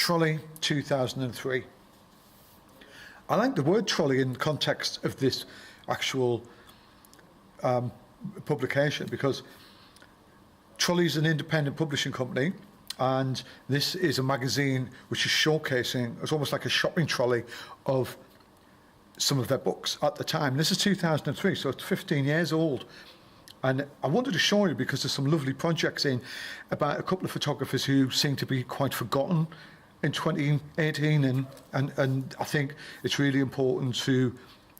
Trolley 2003. I like the word trolley in context of this actual publication, because Trolley is an independent publishing company, and this is a magazine which is showcasing, it's almost like a shopping trolley of some of their books at the time. This is 2003, so it's 15 years old. And I wanted to show you because there's some lovely projects in about a couple of photographers who seem to be quite forgotten in 2018, and I think it's really important to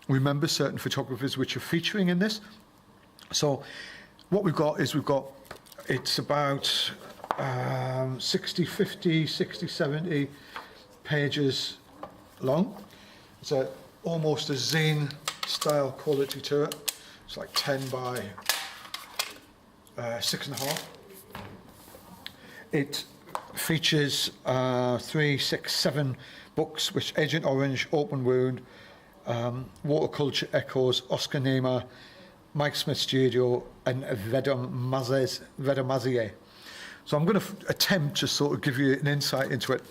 remember certain photographers which are featuring in this. So what we've got is it's about 60, 50, 60, 70 pages long. It's almost a zine style quality to it. It's like 10 by 6.5. It features 3, 6, 7 books, which Agent Orange, Open Wound, Waterculture Echoes, Oscar Niemeyer, Mike Smith Studio, and Vedomazier. So I'm going to attempt to sort of give you an insight into it.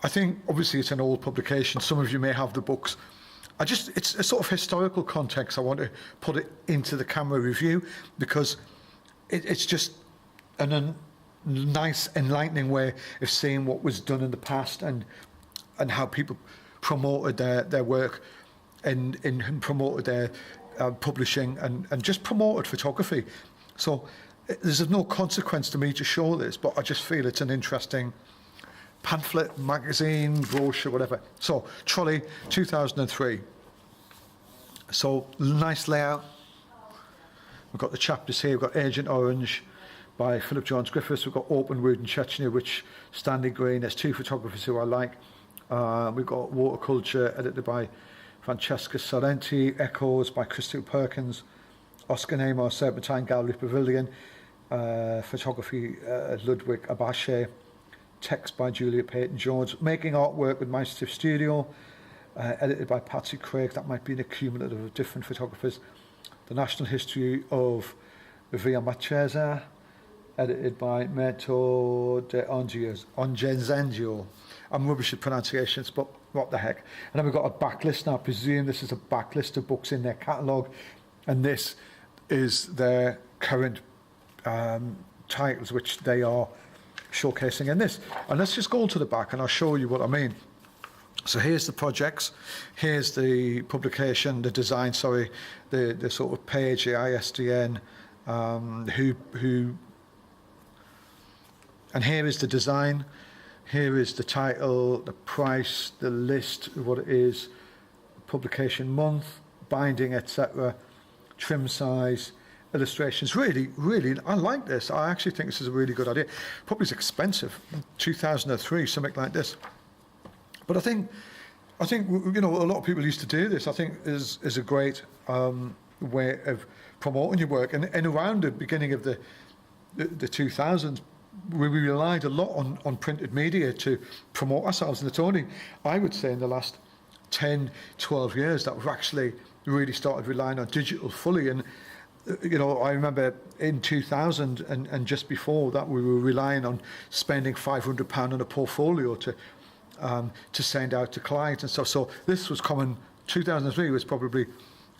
I think obviously it's an old publication. Some of you may have the books. It's a sort of historical context. I want to put it into the camera review because it's just a nice, enlightening way of seeing what was done in the past and how people promoted their work and promoted their publishing and just promoted photography. So there's no consequence to me to show this, but I just feel it's an interesting pamphlet, magazine, brochure, whatever. So Trolley 2003. So nice layout. We've got the chapters here. We've got Agent Orange by Philip Jones Griffiths. We've got Open Wood in Chechnya, which Stanley Green. There's 2 photographers who I like. We've got Waterculture, edited by Francesca Sorrenti. Echoes by Christopher Perkins. Oscar Niemeyer, Serpentine Gallery Pavilion. Photography, Ludwig Abashe. Text by Julia Payton-Jones. Making Artwork with My Stiff Studio. Edited by Patsy Craig. That might be an accumulative of different photographers. The National History of Via Marchesa, edited by Meto de Ongenzengio. I'm rubbish at pronunciations, but what the heck. And then we've got a backlist. Now, I presume this is a backlist of books in their catalogue, and this is their current titles, which they are showcasing in this. And let's just go to the back, and I'll show you what I mean. So here's the projects, here's the publication, the design, sorry, the sort of page, the ISDN, and here is the design, here is the title, the price, the list, what it is, publication month, binding, etc., trim size, illustrations. Really, I like this. I actually think this is a really good idea. Probably it's expensive, 2003, something like this. But I think you know, a lot of people used to do this. I think is a great way of promoting your work. And around the beginning of the 2000s, we relied a lot on printed media to promote ourselves. And it's only, I would say, in the last 10, 12 years that we've actually really started relying on digital fully. And you know, I remember in 2000 and just before that, we were relying on spending £500 on a portfolio to send out to clients and stuff. So this was common. 2003 was probably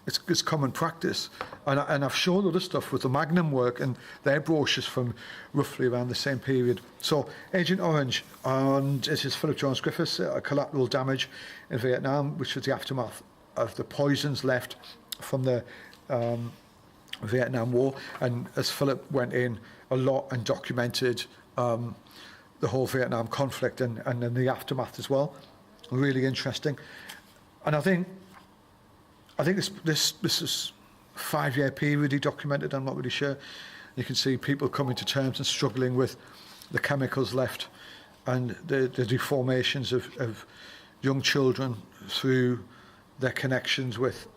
it's common practice. And I've shown other stuff with the Magnum work and their brochures from roughly around the same period. So Agent Orange, and it is Philip Jones Griffiths, collateral damage in Vietnam, which was the aftermath of the poisons left from the Vietnam War. And as Philip went in a lot and documented the whole Vietnam conflict and then the aftermath as well. Really interesting. And I think this is a 5-year period he documented. I'm not really sure. You can see people coming to terms and struggling with the chemicals left and the deformations of young children through their connections with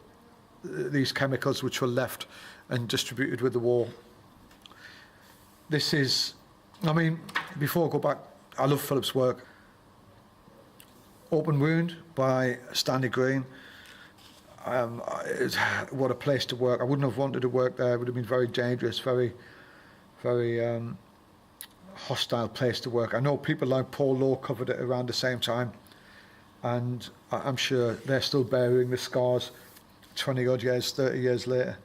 these chemicals which were left and distributed with the war. This is, I mean, before I go back, I love Philip's work. Open Wound by Stanley Green. What a place to work. I wouldn't have wanted to work there. It would have been very dangerous, very hostile place to work. I know people like Paul Lowe covered it around the same time, and I'm sure they're still bearing the scars 20 odd years, 30 years later.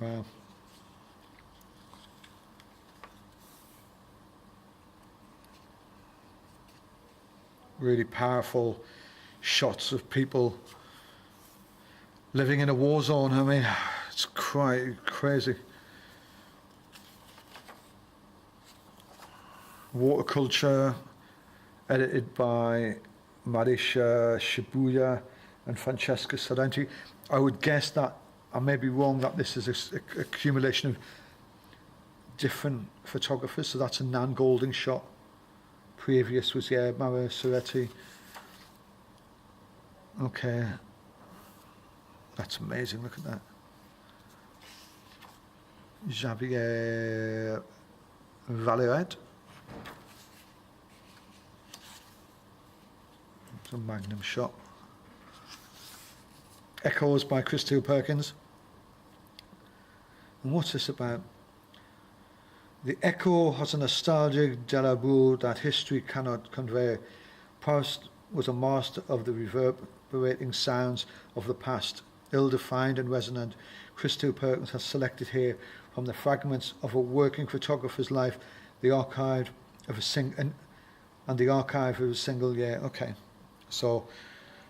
Wow. Really powerful shots of people living in a war zone. I mean, it's quite crazy. Waterculture, edited by Marisha Shibuya and Francesca Sorrenti. I would guess that, I may be wrong, that this is an accumulation of different photographers. So that's a Nan Golding shot. Previous was, yeah, Mara Sorrenti. Okay. That's amazing, look at that. Javier Valeret. It's a magnum shot. Echoes by Christopher Perkins. And what's this about? The echo has a nostalgic déjà vu that history cannot convey. Proust was a master of the reverberating sounds of the past, ill-defined and resonant. Christopher Perkins has selected here from the fragments of a working photographer's life, the archive of and the archive of a single year. Okay, so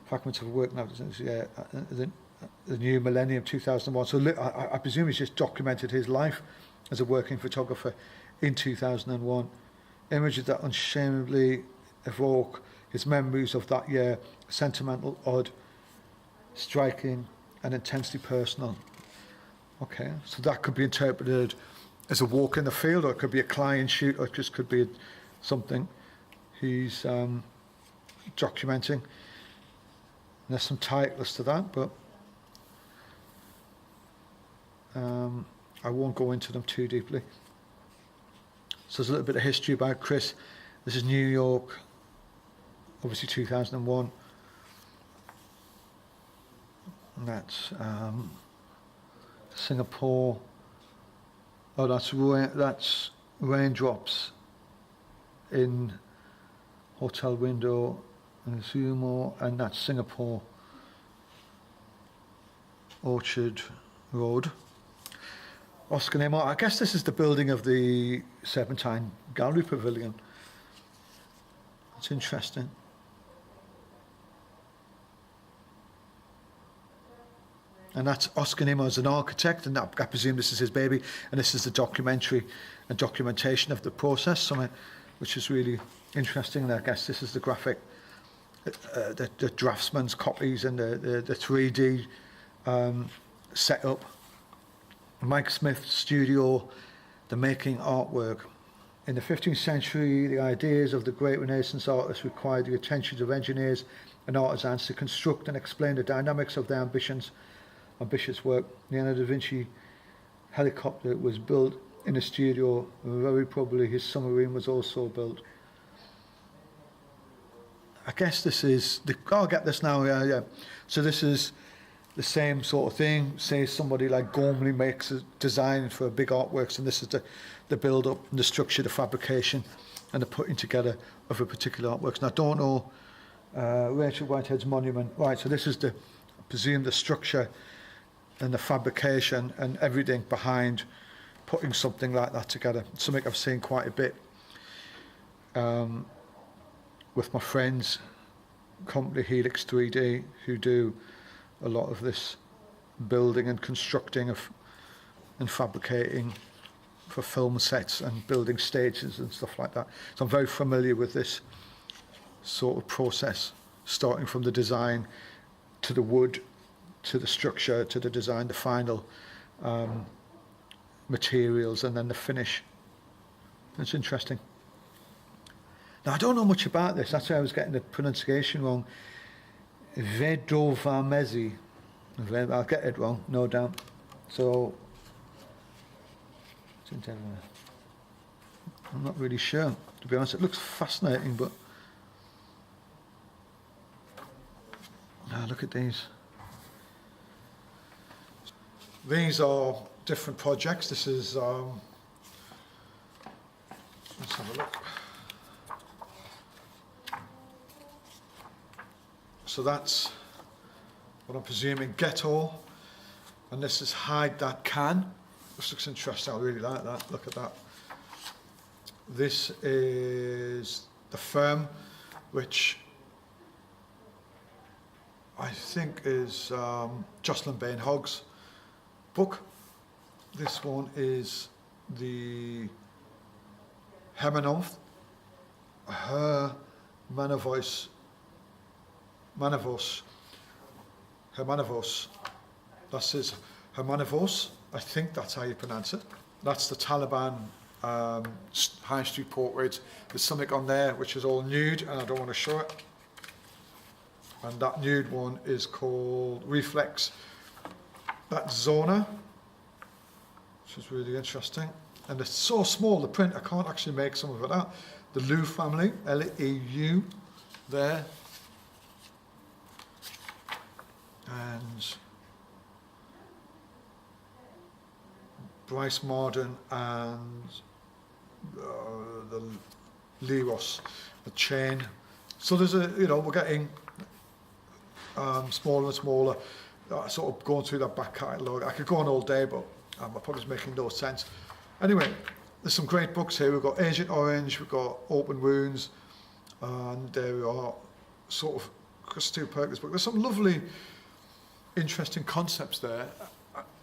fragments of work now, yeah, the new millennium, 2001. So I presume he's just documented his life as a working photographer in 2001. Images that unashamedly evoke his memories of that year, sentimental, odd, striking, and intensely personal. Okay, so that could be interpreted as a walk in the field, or it could be a client shoot, or it just could be something he's documenting. And there's some titles to that, but I won't go into them too deeply. So there's a little bit of history about Chris. This is New York, obviously 2001. And that's Singapore. Oh, that's raindrops in hotel window in Sumo, and that's Singapore, Orchard Road. Oscar Neymar. I guess this is the building of the Serpentine Gallery Pavilion. It's interesting. And that's Oscar Neymar as an architect, and I presume this is his baby, and this is the documentary and documentation of the process, which is really interesting. And I guess this is the graphic, the draftsman's copies and the 3D setup. Mike Smith's studio, the making artwork. In the 15th century, the ideas of the great Renaissance artists required the attention of engineers and artisans to construct and explain the dynamics of their ambitious work. Leonardo da Vinci helicopter was built in a studio. Very probably his submarine was also built. I guess this is I'll get this now. Yeah. So this is the same sort of thing. Say somebody like Gormley makes a design for big artworks, and this is the build-up and the structure, the fabrication, and the putting together of a particular artwork. And I don't know Rachel Whitehead's monument. Right, so this is I presume the structure and the fabrication and everything behind putting something like that together. Something I've seen quite a bit with my friends, company Helix 3D, who do a lot of this building and constructing and fabricating for film sets and building stages and stuff like that. So I'm very familiar with this sort of process, starting from the design to the wood, to the structure, to the design, the final materials, and then the finish. It's interesting. Now, I don't know much about this. That's why I was getting the pronunciation wrong. Vedovamezi. I'll get it wrong, no doubt. So, I'm not really sure, to be honest. It looks fascinating, but look at these. These are different projects. This is, let's have a look. So that's what I'm presuming Ghetto, and this is Hide That Can. This looks interesting, I really like that, look at that. This is The Firm, which I think is Jocelyn Bain Hogg's book. This one is the Hermanov, Hermanavos, that's his Hermanavos, I think that's how you pronounce it. That's the Taliban high street portrait. There's something on there which is all nude and I don't want to show it. And that nude one is called Reflex. That's Zona, which is really interesting. And it's so small, the print, I can't actually make some of it out. The Liu family, L-E-U, there. And Bryce Marden and the Leros, the chain. So there's a, you know, we're getting smaller and smaller, sort of going through that back catalogue. I could go on all day, but I'm probably just making no sense. Anyway, there's some great books here. We've got Agent Orange, we've got Open Wounds, and there we are, sort of Christopher Perkins book. There's some lovely, interesting concepts there,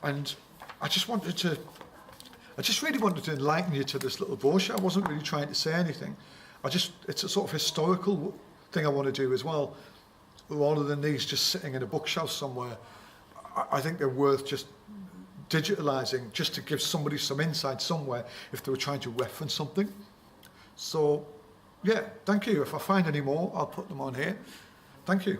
and I just really wanted to enlighten you to this little brochure. I wasn't really trying to say anything. It's a sort of historical thing I want to do as well. Rather than these just sitting in a bookshelf somewhere, I think they're worth just digitalizing, just to give somebody some insight somewhere if they were trying to reference something. So, yeah, thank you. If I find any more, I'll put them on here. Thank you.